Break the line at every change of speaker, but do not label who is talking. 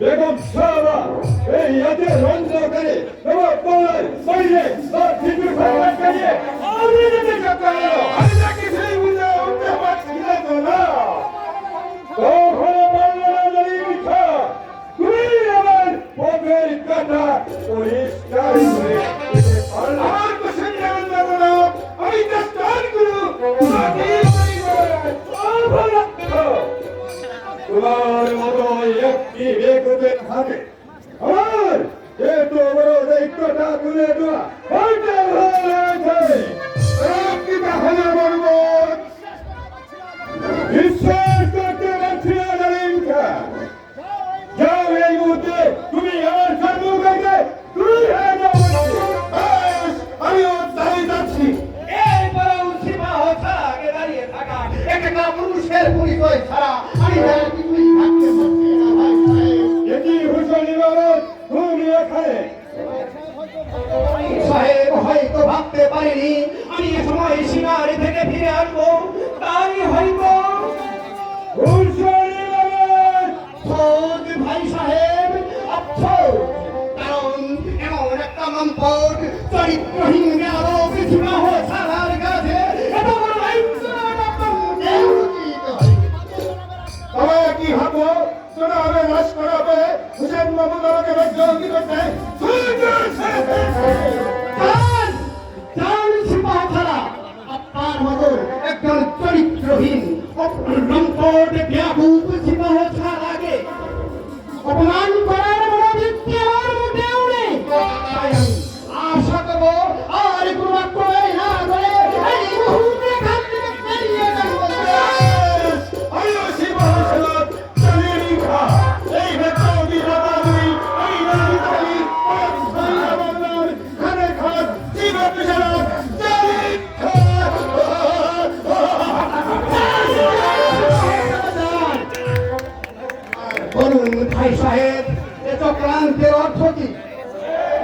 বেগম সাহাবা এই এতে রঞ্জ করে এবং বলার বাইরে তার ফিটুর ভাঙা করিয়ে আমি যেতে চাকা আমি নাকি সেই বুঝে উঠতে পারছি না তো না কখনো বললো না জানি মিথ্যা তুমি আমার পথের কাটা পরিষ্কার করে আমার কোশ্চেন যেমন যাবো না আমি চেষ্টার গুরু তোমার মতো একটি বেকুবের হাতে আমার এত বড় দায়িত্বটা তুলে দেওয়া ওইটা ভালো লাগছে কি তাহলে বলবো বিশ্বাস করতে পারছি না জালিমকা যাও এই মুহূর্তে তুমি আমার সম্মুখে তুমি হয়ে যাও আমিও দাঁড়িয়ে যাচ্ছি
এই বড় সীমা হচ্ছে আগে দাঁড়িয়ে থাকা একটা পুরুষের পরিচয় ছাড়া আমি কিছুই থাকতে পারছি না ভাই
এটি হুসেন ইমারত তুমি এখানে
সাহেব হয়তো ভাবতে পারিনি আমি এ সময় শিকারি থেকে ফিরে আসবো তাই হয়তো
হুসেন ইমারত
খোদ ভাই সাহেব আফসোস কারণ এমন একটা মন্তর চরিত্রহীন আরব সীমা ছাড়ার কাছে এত বড় দায়িত্ব আপনার উচিত হয়
তোমার কি হবো তোরা হবে নাশ করাবে হুসেন মাহমুদ আমাকে জঙ্গি করতে
আপনার মতো একজন চরিত্রহীন লম্পট ব্যাপক সিপাহ ছাড়াকে অপমান করার মনোবৃত্তি আমার মোটেও নেই তাই আমি আশা করবো আর কোনো বাক্যই না করে এই মুহূর্তে এখান থেকে বেরিয়ে যাবো
আমিও শিবহ সালাত জালিম খা এই বেতৌদি রাবাবি এই নারী খানে খান জীবন সালাত জালিম খা
বলুন ভাই সাহেব এ চক্রান্তের অর্থ কি